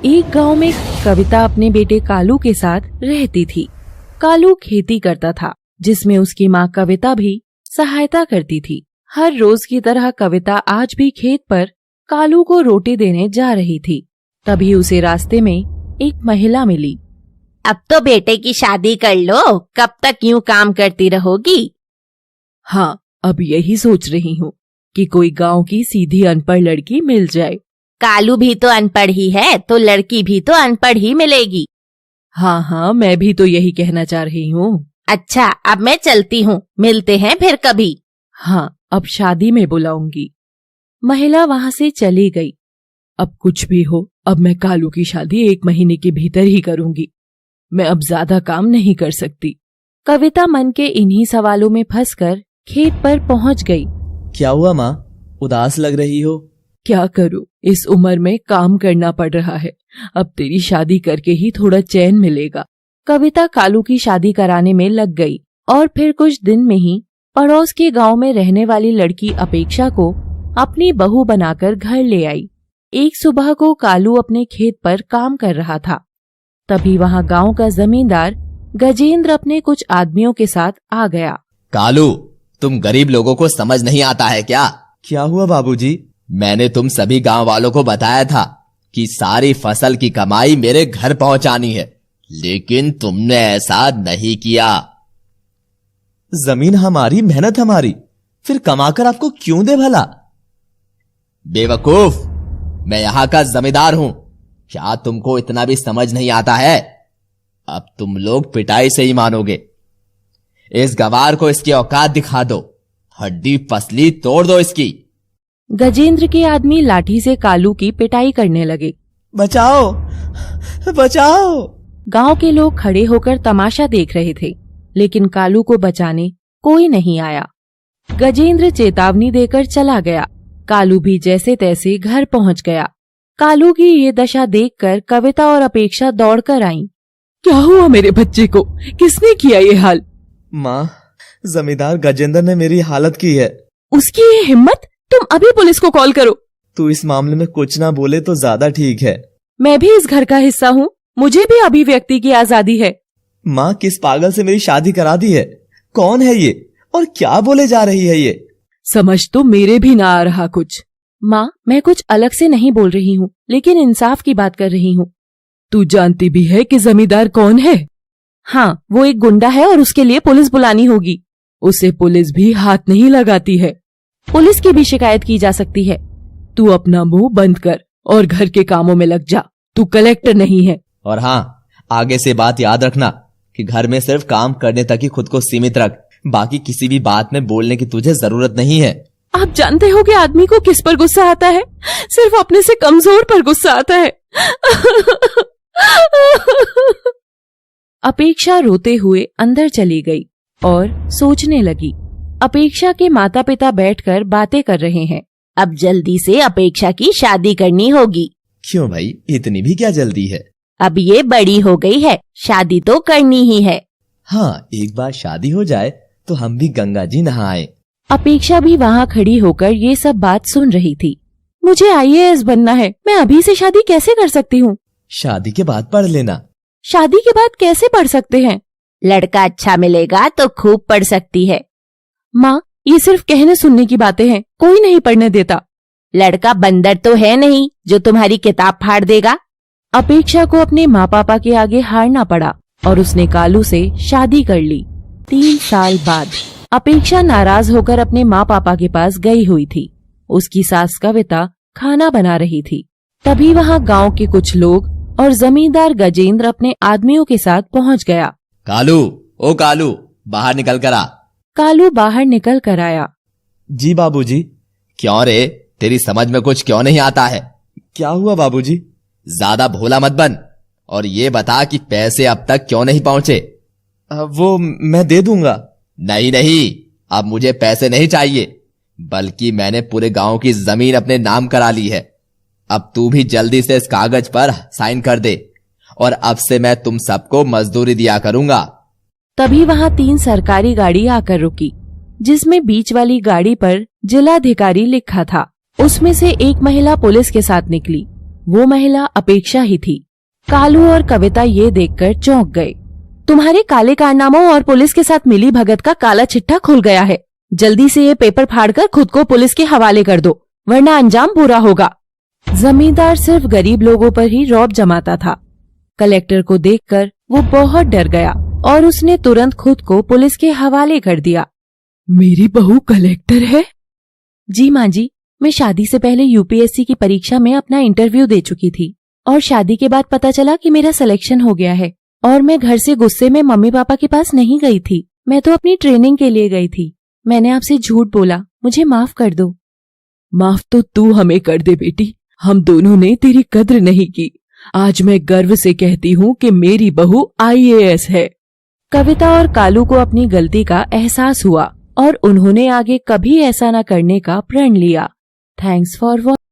एक गांव में कविता अपने बेटे कालू के साथ रहती थी। कालू खेती करता था, जिसमें उसकी माँ कविता भी सहायता करती थी। हर रोज की तरह कविता आज भी खेत पर कालू को रोटी देने जा रही थी। तभी उसे रास्ते में एक महिला मिली। अब तो बेटे की शादी कर लो, कब तक यूं काम करती रहोगी? हाँ, अब यही सोच रही हूँ कि कोई गांव की सीधी अनपढ़ लड़की मिल जाए। कालू भी तो अनपढ़ ही है, तो लड़की भी तो अनपढ़ ही मिलेगी। हाँ, मैं भी तो यही कहना चाह रही हूँ। अच्छा, अब मैं चलती हूँ, मिलते हैं फिर कभी। हाँ, अब शादी में बुलाऊंगी। महिला वहाँ से चली गई। अब कुछ भी हो, अब मैं कालू की शादी 1 महीने के भीतर ही करूंगी। मैं अब ज्यादा काम नहीं कर सकती। कविता मन के इन्हीं सवालों में फंसकर खेत पर पहुँच गई। क्या हुआ माँ, उदास लग रही हो? क्या करूं, इस उम्र में काम करना पड़ रहा है। अब तेरी शादी करके ही थोड़ा चैन मिलेगा। कविता कालू की शादी कराने में लग गई और फिर कुछ दिन में ही पड़ोस के गांव में रहने वाली लड़की अपेक्षा को अपनी बहू बनाकर घर ले आई। एक सुबह को कालू अपने खेत पर काम कर रहा था। तभी वहां गांव का जमींदार गजेंद्र अपने कुछ आदमियों के साथ आ गया। कालू, तुम गरीब लोगों को समझ नहीं आता है क्या? क्या हुआ बाबूजी? मैंने तुम सभी गांव वालों को बताया था कि सारी फसल की कमाई मेरे घर पहुंचानी है, लेकिन तुमने ऐसा नहीं किया। जमीन हमारी, मेहनत हमारी, फिर कमाकर आपको क्यों दे भला? बेवकूफ, मैं यहां का जमींदार हूं। क्या तुमको इतना भी समझ नहीं आता है? अब तुम लोग पिटाई से ही मानोगे। इस गवार को इसकी औकात दिखा दो, हड्डी पसली तोड़ दो इसकी। गजेंद्र के आदमी लाठी से कालू की पिटाई करने लगे। बचाओ, बचाओ! गांव के लोग खड़े होकर तमाशा देख रहे थे, लेकिन कालू को बचाने कोई नहीं आया। गजेंद्र चेतावनी देकर चला गया। कालू भी जैसे तैसे घर पहुंच गया। कालू की ये दशा देखकर कविता और अपेक्षा दौड़कर आईं। क्या हुआ मेरे बच्चे को? किसने किया ये हाल? माँ, जमींदार गजेंद्र ने मेरी हालत की है। उसकी ये हिम्मत! तुम अभी पुलिस को कॉल करो। तू इस मामले में कुछ ना बोले तो ज्यादा ठीक है। मैं भी इस घर का हिस्सा हूँ, मुझे भी अभिव्यक्ति की आजादी है। माँ, किस पागल से मेरी शादी करा दी है? कौन है ये और क्या बोले जा रही है ये? समझ तो मेरे भी ना आ रहा कुछ। माँ, मैं कुछ अलग से नहीं बोल रही हूँ, लेकिन इंसाफ की बात कर रही हूँ। तू जानती भी है कि जमींदार कौन है? हाँ, वो एक गुंडा है और उसके लिए पुलिस बुलानी होगी। उसे पुलिस भी हाथ नहीं लगाती है। पुलिस की भी शिकायत की जा सकती है। तू अपना मुंह बंद कर और घर के कामों में लग जा। तू कलेक्टर नहीं है। और हाँ, आगे से बात याद रखना कि घर में सिर्फ काम करने तक ही खुद को सीमित रख। बाकी किसी भी बात में बोलने की तुझे जरूरत नहीं है। आप जानते हो कि आदमी को किस पर गुस्सा आता है? सिर्फ अपने से कमजोर पर गुस्सा आता है। अपेक्षा रोते हुए अंदर चली गई और सोचने लगी। अपेक्षा के माता पिता बैठकर बातें कर रहे हैं। अब जल्दी से अपेक्षा की शादी करनी होगी। क्यों भाई, इतनी भी क्या जल्दी है? अब ये बड़ी हो गई है, शादी तो करनी ही है। हाँ, एक बार शादी हो जाए तो हम भी गंगा जी नहाए। अपेक्षा भी वहाँ खड़ी होकर ये सब बात सुन रही थी। मुझे IAS बनना है, मैं अभी से शादी कैसे कर सकती हूँ? शादी के बाद पढ़ लेना। शादी के बाद कैसे पढ़ सकते हैं? लड़का अच्छा मिलेगा तो खूब पढ़ सकती है। माँ, ये सिर्फ कहने सुनने की बातें हैं, कोई नहीं पढ़ने देता। लड़का बंदर तो है नहीं जो तुम्हारी किताब फाड़ देगा। अपेक्षा को अपने माँ पापा के आगे हारना पड़ा और उसने कालू से शादी कर ली। 3 साल बाद अपेक्षा नाराज होकर अपने माँ पापा के पास गई हुई थी। उसकी सास कविता खाना बना रही थी। तभी वहाँ गांव के कुछ लोग और जमींदार गजेंद्र अपने आदमियों के साथ पहुँच गया। कालू, ओ कालू, बाहर निकल कर आ। कालू बाहर निकल कर आया। जी बाबूजी। क्यों रे, तेरी समझ में कुछ क्यों नहीं आता है? क्या हुआ बाबूजी? ज्यादा भोला मत बन और ये बता कि पैसे अब तक क्यों नहीं पहुंचे? वो मैं दे दूंगा। नहीं नहीं, अब मुझे पैसे नहीं चाहिए, बल्कि मैंने पूरे गांव की जमीन अपने नाम करा ली है। अब तू भी जल्दी से इस कागज पर साइन कर दे और अब से मैं तुम सबको मजदूरी दिया करूंगा। तभी वहाँ 3 सरकारी गाड़ी आकर रुकी, जिसमें बीच वाली गाड़ी पर जिलाधिकारी लिखा था। उसमें से एक महिला पुलिस के साथ निकली। वो महिला अपेक्षा ही थी। कालू और कविता ये देखकर चौंक गए। तुम्हारे काले कारनामों और पुलिस के साथ मिली भगत का काला चिट्ठा खुल गया है। जल्दी से ये पेपर फाड़कर खुद को पुलिस के हवाले कर दो, वरना अंजाम बुरा होगा। जमींदार सिर्फ गरीब लोगों पर ही रौब जमाता था। कलेक्टर को देखकर वो बहुत डर गया और उसने तुरंत खुद को पुलिस के हवाले कर दिया। मेरी बहू कलेक्टर है? जी माँ जी, मैं शादी से पहले यूपीएससी की परीक्षा में अपना इंटरव्यू दे चुकी थी और शादी के बाद पता चला कि मेरा सिलेक्शन हो गया है और मैं घर से गुस्से में मम्मी पापा के पास नहीं गई थी। मैं तो अपनी ट्रेनिंग के लिए गई थी। मैंने आपसे झूठ बोला, मुझे माफ कर दो। माफ तो तू हमें कर दे बेटी, हम दोनों ने तेरी कद्र नहीं की। आज मैं गर्व से कहती हूँ कि मेरी बहू IAS है। कविता और कालू को अपनी गलती का एहसास हुआ और उन्होंने आगे कभी ऐसा न करने का प्रण लिया। Thanks for watching.